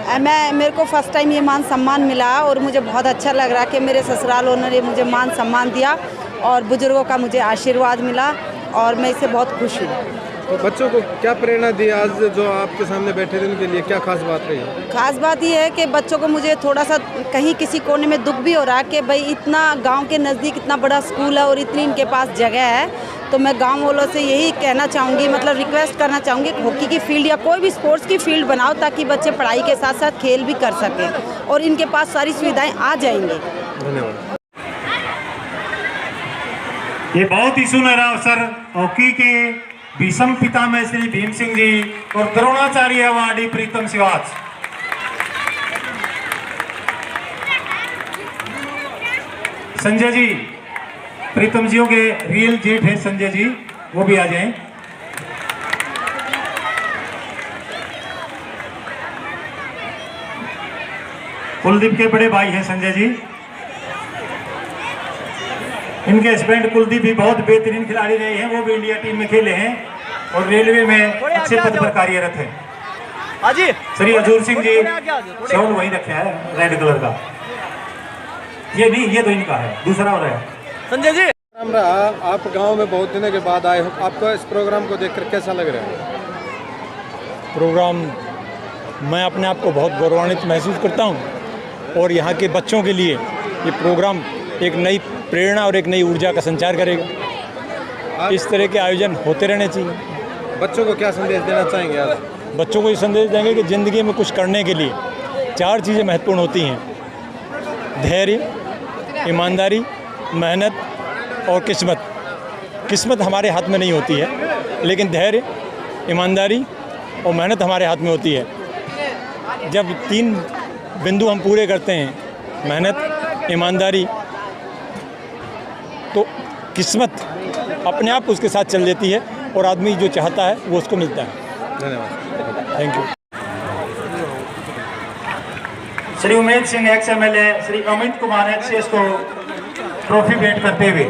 मेरे को first time ये मान सम्मान मिला और मुझे बहुत अच्छा लग रहा है कि मेरे ससुराल वालों ने मुझे मान सम्मान दिया और बुजुर्गों का मुझे आशीर्वाद मिला और मैं इससे बहुत खुश हूँ। तो बच्चों को क्या प्रेरणा दी आज जो आपके सामने बैठे थे उनके लिए, क्या खास बात रही? खास बात ये है कि बच्चों को मुझे थोड़ा सा कहीं किसी कोने में दुख भी हो रहा है कि भाई इतना गांव के नज़दीक इतना बड़ा स्कूल है और इतनी इनके पास जगह है, तो मैं गांव वालों से यही कहना चाहूँगी, मतलब रिक्वेस्ट करना चाहूँगी कि हॉकी की फील्ड या कोई भी स्पोर्ट्स की फील्ड बनाओ ताकि बच्चे पढ़ाई के साथ साथ खेल भी कर सकें और इनके पास सारी सुविधाएँ आ जाएंगी। धन्यवाद। ये बहुत ही सुनहरा अवसर हॉकी के भीष्म पितामह श्री भीम सिंह जी और द्रोणाचार्य अवार्डी प्रीतम सिवाच। संजय जी, प्रीतम जियों के रियल जेठ है संजय जी, वो भी आ जाएं। कुलदीप के बड़े भाई हैं संजय जी। इनके हस्बैंड कुलदीप भी बहुत बेहतरीन खिलाड़ी रहे हैं, वो भी इंडिया टीम में खेले हैं और रेलवे में अच्छे पद पर कार्यरत है। श्री हजूर सिंह जी, शॉल वहीं रखा है रेड कलर का, ये नहीं, ये तो इनका है, दूसरा हो रहा है। संजय जी, आप गांव में बहुत दिनों के बाद आए हो, आपको इस प्रोग्राम को देखकर कैसा लग रहा है? प्रोग्राम मैं अपने आप को बहुत गौरवान्वित महसूस करता हूं और यहाँ के बच्चों के लिए ये प्रोग्राम एक नई प्रेरणा और एक नई ऊर्जा का संचार करेगा। इस तरह के आयोजन होते रहने चाहिए। बच्चों को क्या संदेश देना चाहेंगे आज? बच्चों को ये संदेश देंगे कि ज़िंदगी में कुछ करने के लिए 4 चीज़ें महत्वपूर्ण होती हैं: धैर्य, ईमानदारी, मेहनत और किस्मत। किस्मत हमारे हाथ में नहीं होती है, लेकिन धैर्य, ईमानदारी और मेहनत हमारे हाथ में होती है। जब 3 बिंदु हम पूरे करते हैं, मेहनत, ईमानदारी, तो किस्मत अपने आप उसके साथ चल देती है और आदमी जो चाहता है वो उसको मिलता है। धन्यवाद। Thank you. Shri Umed Singh x MLA, Shri Amit Kumar x को ट्रॉफी भेंट करते हुए।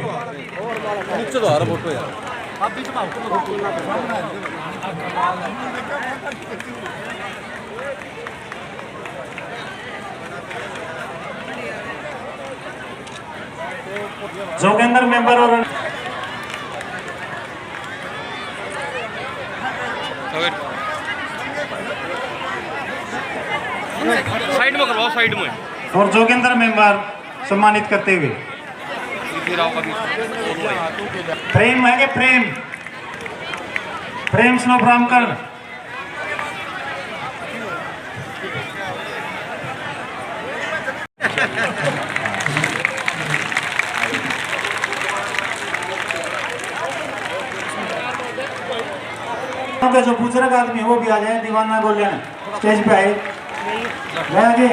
जोगेंद्र मेंबर और साइड में करवाओ, साइड में। और जोगेंद्र मेंबर सम्मानित करते हुए। प्रेम है कि प्रेम स्नो ब्राह्मकर। जो बुजुर्ग आदमी है वो भी आ जाए। दीवाना गोल्डन स्टेज पे आए, आगे।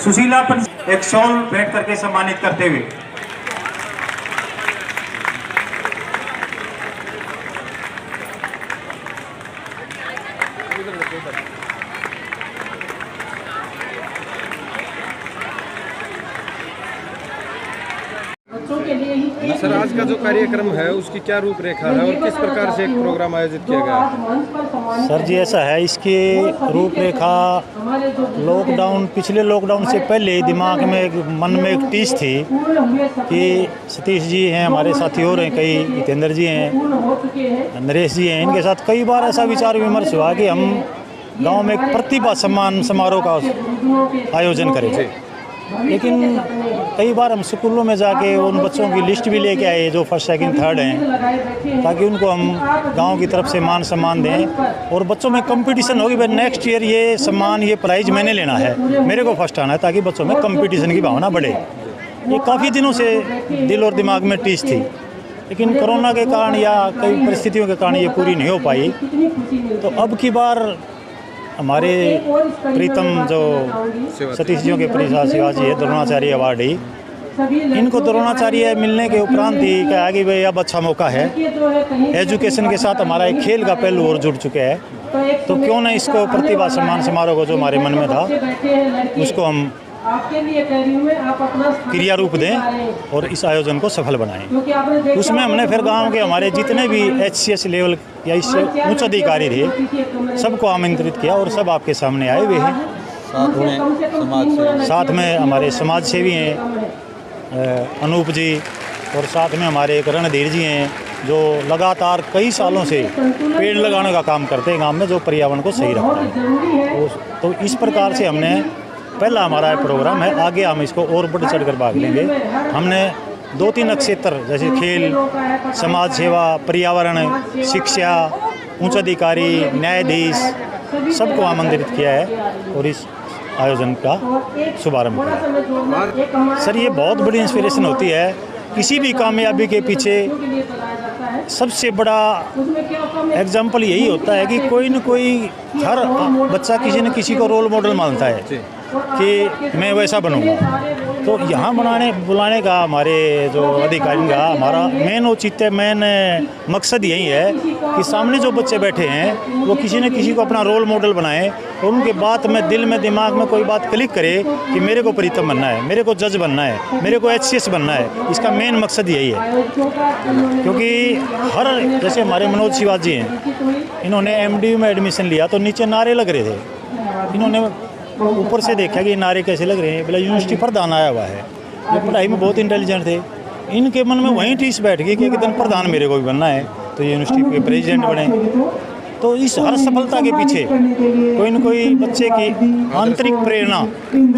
सुशीला एक शॉल भेंट करके सम्मानित करते हुए। सर, आज का जो कार्यक्रम है उसकी क्या रूपरेखा है और किस प्रकार से एक प्रोग्राम आयोजित किया गया है? सर जी, ऐसा है, इसकी रूपरेखा पिछले लॉकडाउन से पहले दिमाग में, मन में एक टीस थी कि सतीश जी हैं, हमारे साथी और हैं कई, जितेंद्र जी हैं, नरेश जी हैं, इनके साथ कई बार ऐसा विचार विमर्श हुआ कि हम गांव में एक प्रतिभा सम्मान समारोह का आयोजन करें। लेकिन कई बार हम स्कूलों में जाके उन बच्चों की लिस्ट भी लेके आए जो फर्स्ट सेकंड थर्ड हैं, ताकि उनको हम गांव की तरफ से मान सम्मान दें और बच्चों में कंपटीशन होगी, भाई नेक्स्ट ईयर ये सम्मान, ये प्राइज़ मैंने लेना है, मेरे को फर्स्ट आना है, ताकि बच्चों में कंपटीशन की भावना बढ़े। ये काफ़ी दिनों से दिल और दिमाग में टीस थी, लेकिन कोरोना के कारण या कई परिस्थितियों के कारण ये पूरी नहीं हो पाई। तो अब की बार हमारे प्रीतम जो सतीश जियों के परिषद शिवाजी है, द्रोणाचार्य अवार्डी, इनको द्रोणाचार्य मिलने के उपरांत ही कहा कि भाई अब अच्छा मौका है, एजुकेशन के साथ हमारा एक खेल का पहलू और जुड़ चुके हैं, तो क्यों ना इसको प्रतिभा सम्मान समारोह को जो हमारे मन में था उसको हम क्रिया रूप दें और इस आयोजन को सफल बनाएं। उसमें हमने फिर गांव के हमारे जितने भी HCS लेवल या इससे उच्च अधिकारी थे सबको आमंत्रित किया और सब आपके सामने आए हुए हैं। साथ में हमारे समाज सेवी हैं अनूप जी, और साथ में हमारे एक रणधीर जी हैं जो लगातार कई सालों से पेड़ लगाने का काम करते हैं गांव में, जो पर्यावरण को सही रखता है। तो इस प्रकार से हमने पहला हमारा प्रोग्राम है, आगे हम इसको और बढ़ चढ़ कर भाग लेंगे। हमने 2-3 क्षेत्र जैसे खेल, समाज सेवा, पर्यावरण, शिक्षा, उच्च अधिकारी, न्यायाधीश सबको आमंत्रित किया है और इस आयोजन का शुभारंभ किया। सर ये बहुत बड़ी इंस्पिरेशन होती है, किसी भी कामयाबी के पीछे सबसे बड़ा एग्जाम्पल यही होता है कि कोई न कोई हर बच्चा किसी न किसी को रोल मॉडल मानता है कि मैं वैसा बनूंगा। तो यहाँ बुलाने का हमारे जो अधिकारी का हमारा मेन मकसद यही है कि सामने जो बच्चे बैठे हैं वो किसी न किसी को अपना रोल मॉडल बनाएं और उनके बात में दिल में दिमाग में कोई बात क्लिक करे कि मेरे को प्रीतम बनना है, मेरे को जज बनना है, मेरे को HCS बनना है। इसका मेन मकसद यही है, क्योंकि हर जैसे हमारे मनोज शिवाजी हैं, इन्होंने MDU में एडमिशन लिया तो नीचे नारे लग रहे थे। इन्होंने ऊपर से देखा कि ये नारे कैसे लग रहे हैं, बोला यूनिवर्सिटी प्रधान आया हुआ है, ये पढ़ाई में बहुत इंटेलिजेंट थे। इनके मन में वहीं टीस बैठ गई कि एक दिन प्रधान मेरे को भी बनना है, तो ये यूनिवर्सिटी के प्रेसिडेंट बने। तो इस हर सफलता के पीछे कोई न कोई बच्चे की आंतरिक प्रेरणा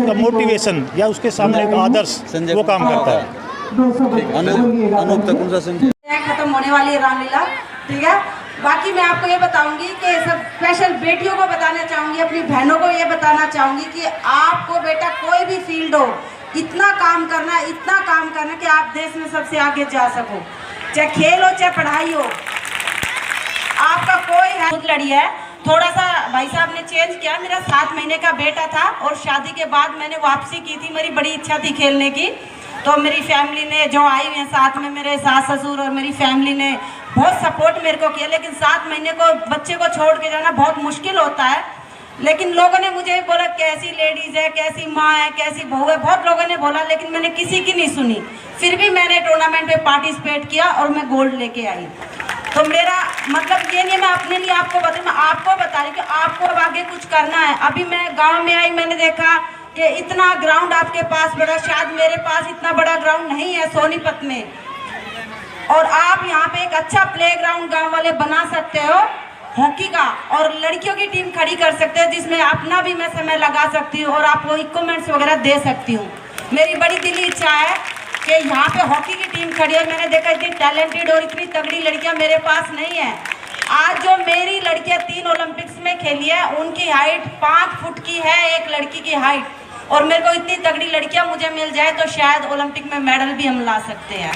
का मोटिवेशन या उसके सामने एक आदर्श वो काम करता है। खत्म होने वाली है रामलीला, ठीक है। बाकी मैं आपको ये बताऊंगी कि सब स्पेशल बेटियों को बताना चाहूँगी, अपनी बहनों को ये बताना चाहूँगी कि आपको बेटा कोई भी फील्ड हो, इतना काम करना कि आप देश में सबसे आगे जा सको, चाहे खेल हो चाहे पढ़ाई हो। आपका कोई है खुद लड़ी है, थोड़ा सा भाई साहब ने चेंज किया। मेरा 7 महीने का बेटा था और शादी के बाद मैंने वापसी की थी, मेरी बड़ी इच्छा थी खेलने की। तो मेरी फैमिली ने जो आई हुई है साथ में, मेरे सास ससुर और मेरी फैमिली ने बहुत सपोर्ट मेरे को किया। लेकिन 7 महीने को बच्चे को छोड़ के जाना बहुत मुश्किल होता है। लेकिन लोगों ने मुझे बोला कैसी लेडीज़ है, कैसी माँ है, कैसी बहू है, बहुत लोगों ने बोला, लेकिन मैंने किसी की नहीं सुनी। फिर भी मैंने टूर्नामेंट में पार्टिसिपेट किया और मैं गोल्ड लेके आई। तो मेरा मतलब ये नहीं मैं अपने लिए आपको बता, मैं आपको बता रही कि आपको अब आगे कुछ करना है। अभी मैं गाँव में आई, मैंने देखा कि इतना ग्राउंड आपके पास बड़ा, शायद मेरे पास इतना बड़ा ग्राउंड नहीं है सोनीपत में, और आप यहाँ पे एक अच्छा प्लेग्राउंड गांव वाले बना सकते हो हॉकी का, और लड़कियों की टीम खड़ी कर सकते हो जिसमें अपना भी मैं समय लगा सकती हूँ और आपको इक्विपमेंट्स वगैरह दे सकती हूँ। मेरी बड़ी दिली इच्छा है कि यहाँ पे हॉकी की टीम खड़ी है। मैंने देखा इतनी टैलेंटेड और इतनी तगड़ी लड़कियाँ मेरे पास नहीं है। आज जो मेरी लड़कियाँ 3 ओलंपिक्स में खेली है, उनकी हाइट 5 फुट की है एक लड़की की हाइट, और मेरे को इतनी तगड़ी लड़कियाँ मुझे मिल जाए तो शायद ओलंपिक में मेडल भी हम ला सकते हैं।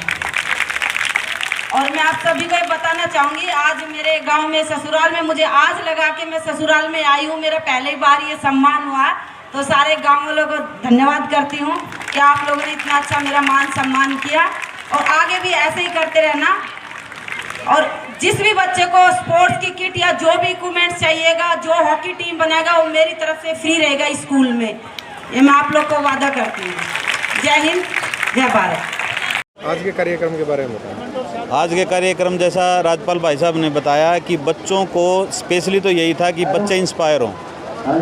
और मैं आप सभी को ये बताना चाहूँगी, आज मेरे गांव में ससुराल में मुझे आज लगा कि मैं ससुराल में आई हूँ, मेरा पहली बार ये सम्मान हुआ। तो सारे गांव वालों को धन्यवाद करती हूँ कि आप लोगों ने इतना अच्छा मेरा मान सम्मान किया, और आगे भी ऐसे ही करते रहना। और जिस भी बच्चे को स्पोर्ट्स की किट या जो भी इक्विपमेंट्स चाहिएगा, जो हॉकी टीम बनाएगा, वो मेरी तरफ से फ्री रहेगा स्कूल में, ये मैं आप लोग को वादा करती हूँ। जय हिंद, जय भारत। आज के कार्यक्रम के बारे में बताएं। आज के कार्यक्रम जैसा राजपाल भाई साहब ने बताया कि बच्चों को स्पेशली तो यही था कि बच्चे इंस्पायर हों,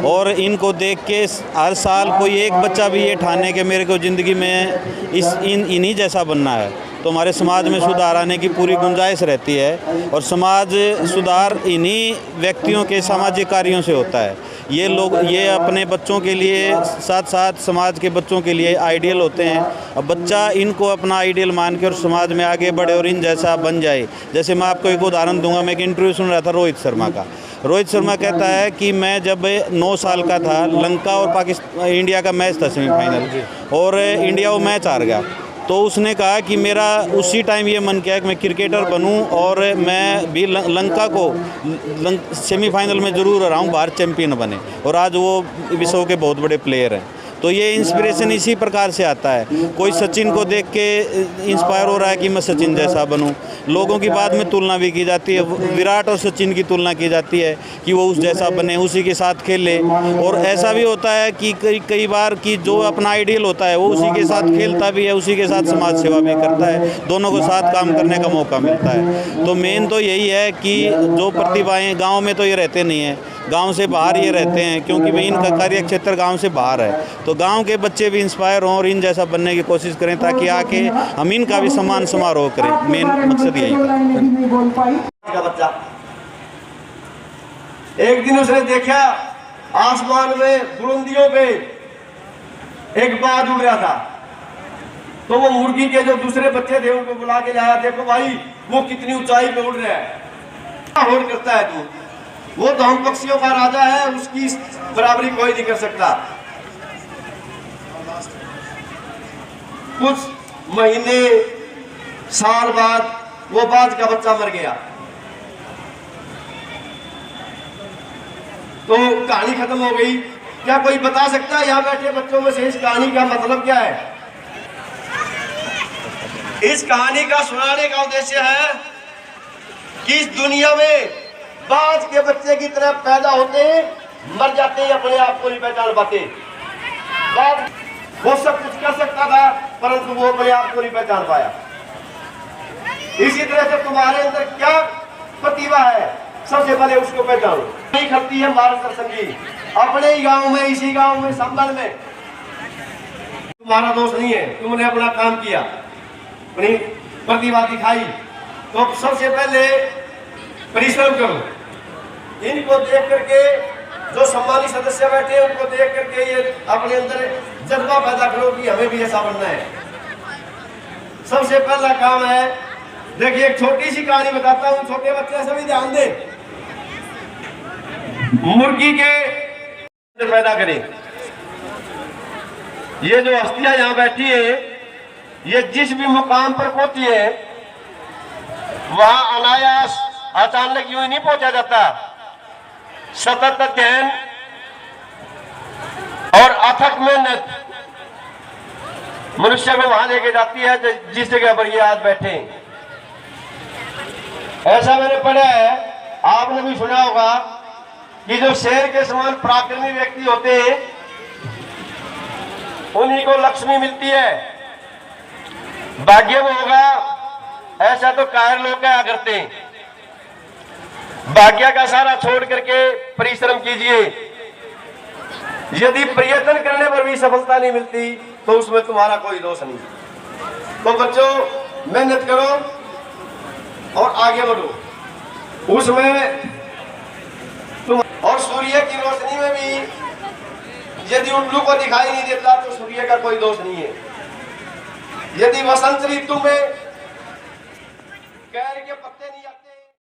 और इनको देख के हर साल कोई एक बच्चा भी ये ठाने के मेरे को ज़िंदगी में इन्हीं जैसा बनना है, तो हमारे समाज में सुधार आने की पूरी गुंजाइश रहती है। और समाज सुधार इन्हीं व्यक्तियों के सामाजिक कार्यों से होता है। ये लोग ये अपने बच्चों के लिए साथ साथ समाज के बच्चों के लिए आइडियल होते हैं। अब बच्चा इनको अपना आइडियल मान के और समाज में आगे बढ़े और इन जैसा बन जाए। जैसे मैं आपको एक उदाहरण दूंगा, मैं एक इंटरव्यू सुन रहा था रोहित शर्मा का। रोहित शर्मा कहता है कि मैं जब 9 साल का था, लंका और पाकिस्तान इंडिया का मैच था सेमीफाइनल, और इंडिया वो मैच हार गया, तो उसने कहा कि मेरा उसी टाइम ये मन किया कि मैं क्रिकेटर बनूं और मैं भी लंका को सेमीफाइनल में ज़रूर हराऊं, भारत चैंपियन बने, और आज वो विश्व के बहुत बड़े प्लेयर हैं। तो ये इंस्पिरेशन इसी प्रकार से आता है। कोई सचिन को देख के इंस्पायर हो रहा है कि मैं सचिन जैसा बनूं। लोगों की बाद में तुलना भी की जाती है, विराट और सचिन की तुलना की जाती है कि वो उस जैसा बने, उसी के साथ खेले। और ऐसा भी होता है कि कई बार कि जो अपना आइडियल होता है वो उसी के साथ खेलता भी है, उसी के साथ समाज सेवा भी करता है, दोनों को साथ काम करने का मौका मिलता है। तो मेन तो यही है कि जो प्रतिभाएं गांव में तो ये रहते नहीं हैं, गांव से बाहर ये रहते हैं, क्योंकि भाई इनका कार्य क्षेत्र गांव से बाहर है। तो गांव के बच्चे भी इंस्पायर हों और इन जैसा बनने की कोशिश करें ताकि आके हम इनका भी सम्मान समारोह करें। मेन मकसद यही था। बच्चा एक दिन उसने देखा आसमान में बुलंदियों पे एक बाज उड़ रहा था, तो वो मुर्गी के जो दूसरे बच्चे थे उनको बुला के लाया, देखो भाई वो कितनी ऊंचाई पे उड़ रहा है, होड़ करता है तू, वो तो हम पक्षियों का राजा है, उसकी बराबरी कोई नहीं कर सकता। कुछ महीने साल बाद वो बाज का बच्चा मर गया, तो कहानी खत्म हो गई। क्या कोई बता सकता है यहाँ बैठे बच्चों में से इस कहानी का मतलब क्या है? इस कहानी का सुनाने का उद्देश्य है कि इस दुनिया में बाज के बच्चे की तरह पैदा होते हैं, मर जाते हैं, अपने आप को नहीं पहचान पाते। बाज वो सब कुछ कर सकता था परंतु वो अपने आप को नहीं पहचान पाया। इसी तरह से तुम्हारे अंदर क्या प्रतिभा है, सबसे पहले उसको पहचानो। नहीं करती है मार्ग संगी अपने ही गांव में, इसी गांव में, संबल में। तुम्हारा दोष नहीं है, तुमने अपना काम किया, अपनी प्रतिभा दिखाई, तो सबसे पहले परिश्रम करो। इनको देख करके जो सम्मानित सदस्य बैठे हैं उनको देख करके ये अपने अंदर जज्बा पैदा करो कि हमें भी ऐसा बनना है। सबसे पहला काम है, देखिए एक छोटी सी कहानी बताता हूँ, छोटे बच्चे सभी ध्यान दें। मुर्गी के पैदा करें। ये जो हस्तियां यहाँ बैठी है, ये जिस भी मुकाम पर पहुंची है वहां अनायास अचानक यूं ही नहीं पहुंचा जाता। सतत अध्ययन और अथक मेहनत मनुष्य को वहां लेके जाती है जिस जगह पर ये आज बैठे। ऐसा मैंने पढ़ा है, आपने भी सुना होगा कि जो शेर के समान पराक्रमी व्यक्ति होते हैं उन्हीं को लक्ष्मी मिलती है। भाग्य में होगा ऐसा तो कायर लोग क्या करते हैं। भाग्य का सारा छोड़ करके परिश्रम कीजिए। यदि प्रयत्न करने पर भी सफलता नहीं मिलती तो उसमें तुम्हारा कोई दोष नहीं। तो बच्चों मेहनत करो और आगे बढ़ो। उसमें तुम और सूर्य की रोशनी में भी यदि उल्लू को दिखाई नहीं देता तो सूर्य का कोई दोष नहीं है। यदि वसंत ऋतु में